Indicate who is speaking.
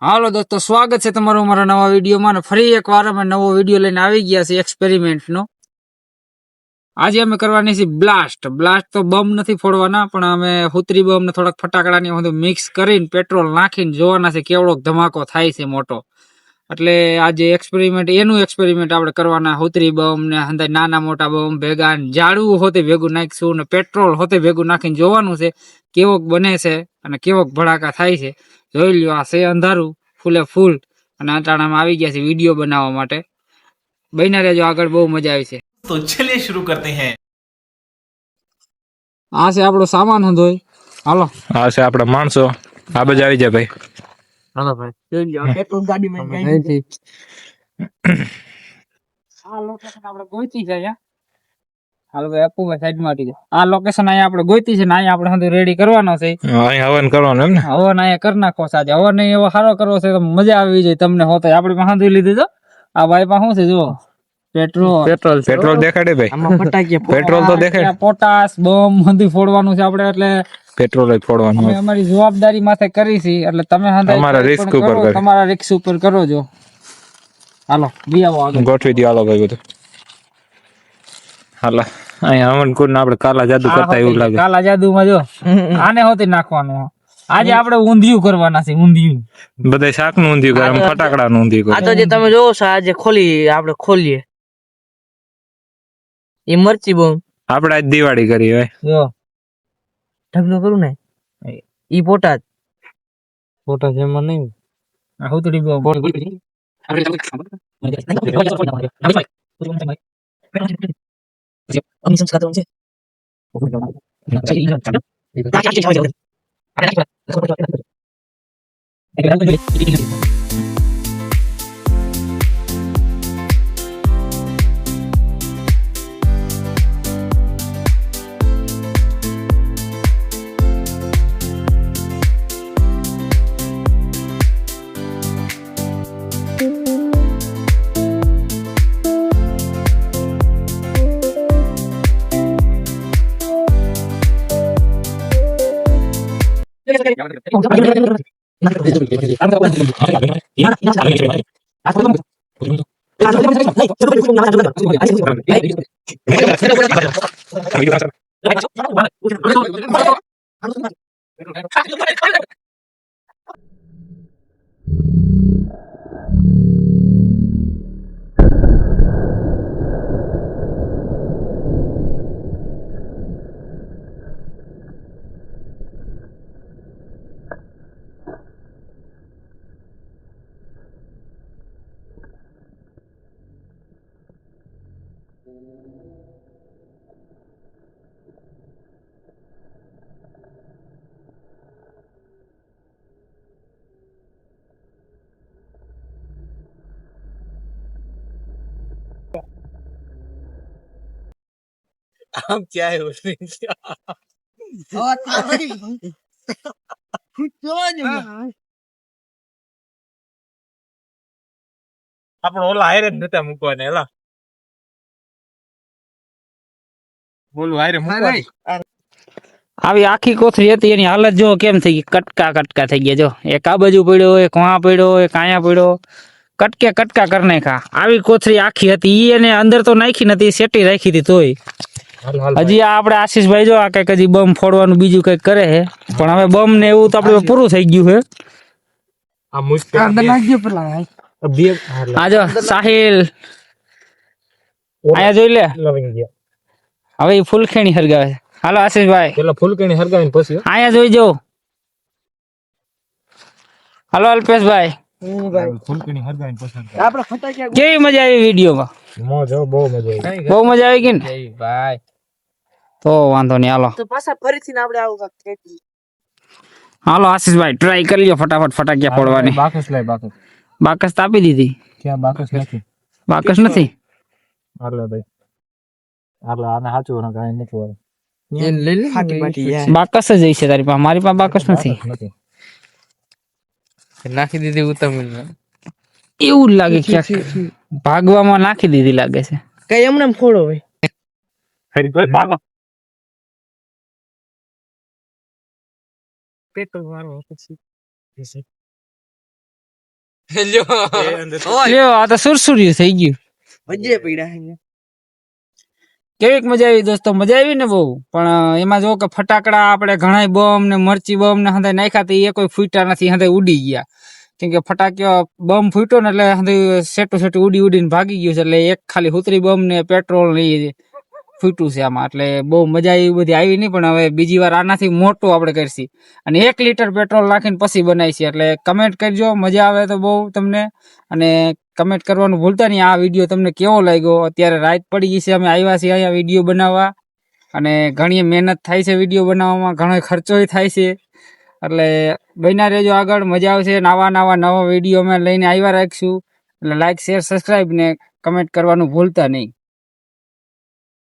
Speaker 1: હાલો દોસ્તો, સ્વાગત છે તમારું અમારા નવા વિડીયોમાં ને ફરી એકવાર અમે નવો વિડીયો લઈને આવી ગયા છે એક્સપેરિમેન્ટનો. આજે અમે કરવાની છે બ્લાસ્ટ. તો બમ નથી ફોડવાના, પણ અમે હુતરી બમ ને થોડાક ફટાકડા ને બધું મિક્સ કરીને પેટ્રોલ નાખીને જોવાના છે કેવડો ધમાકો થાય છે મોટો. એટલે આજે એનું એક્સપેરિમેન્ટ આપણે કરવાના. હુતરી બમ ને અંદર નાના મોટા બમ ભેગા જાડવું હોતે ભેગું નાખીશું ને પેટ્રોલ હોતે ભેગું નાખીને જોવાનું છે કેવોક બને છે અને કેવોક ભડાકા થાય છે. જોઈ લ્યો, આ છે અંધારું ફૂલે ફૂલ અને અટાણામાં આવી ગયા છે વિડીયો બનાવવા માટે. બન્યા રહેજો, આગળ બહુ મજા આવી છે.
Speaker 2: તો ચલિए शुरू करते हैं.
Speaker 1: આ છે આપણો સામાન હંધોય. હાલો,
Speaker 3: આ છે આપડા માણસો. આ બાજુ આવી જાય ભાઈ.
Speaker 1: હાલો ભાઈ, જોઈ લ્યો પેટ્રોલ ગાડીમાં અહીંથી આ લોકેશન આપણે ગોઈતી છે અહીંયા. હાલો ભાઈ, આપુ ભાઈ સાઈડ માં હટી જાય. આ લોકેશન અહીંયા આપણે ગોઈતી છે ને અહીંયા આપણે હંધો રેડી કરવાનો છે.
Speaker 3: અહીં હવન કરવાનું એમ ને?
Speaker 1: હવન અહીંયા કરી નાખો સાજે. હવન નહીં એવો સારો કરવો છે તો મજા આવી જાય તમને. હોતે આપણી પાસે હંધો લીધું તો આ ભાઈ પાસે શું છે જુઓ, પેટ્રોલ
Speaker 3: દેખાડે ભાઈ. પેટ્રોલ તો દેખાડે.
Speaker 1: પોટાશ બોમ્બ હંધી ફોડવાનું છે આપણે. એટલે
Speaker 3: પેટ્રોલ જ ફોડવાનું.
Speaker 1: અમે અમારી જવાબદારી માથે કરી છે એટલે તમે
Speaker 3: તમારા રિસ્ક ઉપર કરો.
Speaker 1: તમારા રિસ્ક ઉપર કરો છો. હાલો બી આવો આગળ
Speaker 3: ગોઠવી દો. હાલો ભાઈ બધું. હાલો, અહીંયા હવન કુંડ આપણે કાલા જાદુ કરતા એવું લાગે.
Speaker 1: કાલા જાદુમાં જો આને હોતી નાખવાનું. આજે આપણે ઊંધિયું કરવાના છે. ઊંધિયું
Speaker 3: બધા શાક નું ઊંધિયું કરે, ફટાકડા નું ઊંધિયું
Speaker 4: આ
Speaker 3: કરે.
Speaker 4: તો જે તમે જોવો છો આજે આપણે ખોલીએ એ મરચી બોમ
Speaker 3: આપણે આજ દિવાળી કરી ભાઈ.
Speaker 1: જો
Speaker 4: ઢગલો કરું ને ઈ પોટાજ
Speaker 1: એમાં નહીં. આ હુતડી બોમ્બ
Speaker 2: हम क्या है उसमें આપણે ઓલા હારે જ નતા મૂકવાને. એલા બોલું હારે મૂકવા.
Speaker 1: આવી આખી કોથળી હતી એની હાલત જો કેમ થઈ ગઈ. કટકા થઈ ગયા. જો એક આ બાજુ પડ્યો, એક વાં પડ્યો, એક અહીંયા પડ્યો. કટકા કરી નાખ્યા. આવી કોથળી આખી હતી. ઈ એને અંદર તો નાખી નથી, સેટી રાખી હતી તોય. હજી આ આપણે આશીષભાઈ જો આ કઈક હજી બમ ફોડવાનું બીજું કઈક કરે છે. પણ હવે બમ ને એવું તો આપણે પૂરું થઈ ગયું છે.
Speaker 2: આ મુશ્કેલ
Speaker 1: આ જો સાહિલ આયા જોઈ લે. હવે ઈ ફૂલખેણી હરગાવે છે. હાલો આશીષભાઈ,
Speaker 2: પેલા ફૂલકણી હરગાવીને પછી
Speaker 1: આયા જોઈ જો. હાલો અલ્પેશભાઈ,
Speaker 2: ફૂલકણી હરગાવીને પછી
Speaker 1: કેવી મજા આવી વિડીયોમાં?
Speaker 2: મોજ હો, બહુ મજા આવી.
Speaker 1: બહુ મજા આવી ગઈ ને?
Speaker 2: ભાઈ
Speaker 1: તો વાંધો નહીં. હાલો
Speaker 4: તો પાછા ફરીથી ને આપણે આવું કાંઈક
Speaker 1: હાલો આશીષભાઈ, ટ્રાય કરી લ્યો ફટાફટ ફટાકિયા ફોડવાની.
Speaker 2: બાકસ લાય.
Speaker 1: બાકસ તો આપી દીધી.
Speaker 2: ક્યાં બાકસ નથી?
Speaker 1: બાકસ નથી.
Speaker 2: હાલે ભાઈ, હાલે આને સાચું ને કાંઈ નથી વાળું.
Speaker 1: બાકસ જ હશે તારી પાસે. મારી પાસે બાકસ નથી.
Speaker 4: નાખી દીધી ઉત્તમ
Speaker 1: એવું જ લાગે ક્યાંક ભાગવામાં નાખી દીધી લાગે છે.
Speaker 4: કઈ એમને ફોડો ભાઈ.
Speaker 2: હરીભાઈ ભાગો.
Speaker 4: પેટ્રોલ મારો પછી
Speaker 1: લ્યો આ તો સુરસુર્યું થઈ ગયું.
Speaker 4: વજે પીડા હે.
Speaker 1: કેવીક મજા આવી દોસ્તો, મજા આવી ને બહુ. પણ એમાં જો કે ફટાકડા આપણે ઘણા બમ ને મરચી બમ ને હંધાઈ નાખ્યા તો એ કોઈ ફૂટ્યા નથી, હંધાઈ ઉડી ગયા. કેમ કે ફટાકિયા બમ ફૂટ્યો ને એટલે હંધાઈ સેટું ઉડી ઉડીને ભાગી ગયું છે. એટલે એક ખાલી હુતરી બમ ને પેટ્રોલ ને ઈ ફૂટ્યું છે આમાં. એટલે બહુ મજા એવી બધી આવી નહીં. પણ હવે બીજી વાર આનાથી મોટું આપણે કરશી અને 1 લીટર પેટ્રોલ નાખીને પછી બનાવીશી. એટલે કમેન્ટ કરજો, મજા આવે તો બહુ તમને. અને કમેન્ટ કરવાનું ભૂલતા નહીં. આ વિડીયો તમને કેવો લાગ્યો? અત્યારે રાત પડી ગઈ છે, અમે આવ્યા છીએ અહીંયા વિડીયો બનાવવા અને ઘણી મહેનત થાય છે વિડીયો બનાવવામાં, ઘણો ખર્ચો થાય છે. એટલે બન્યા રહેજો, આગળ મજા આવશે. નવા વિડીયો અમે લઈને આવ્યા રાખશું. એટલે લાઈક, શેર, સબસ્ક્રાઈબ ને કમેન્ટ કરવાનું ભૂલતા નહીં.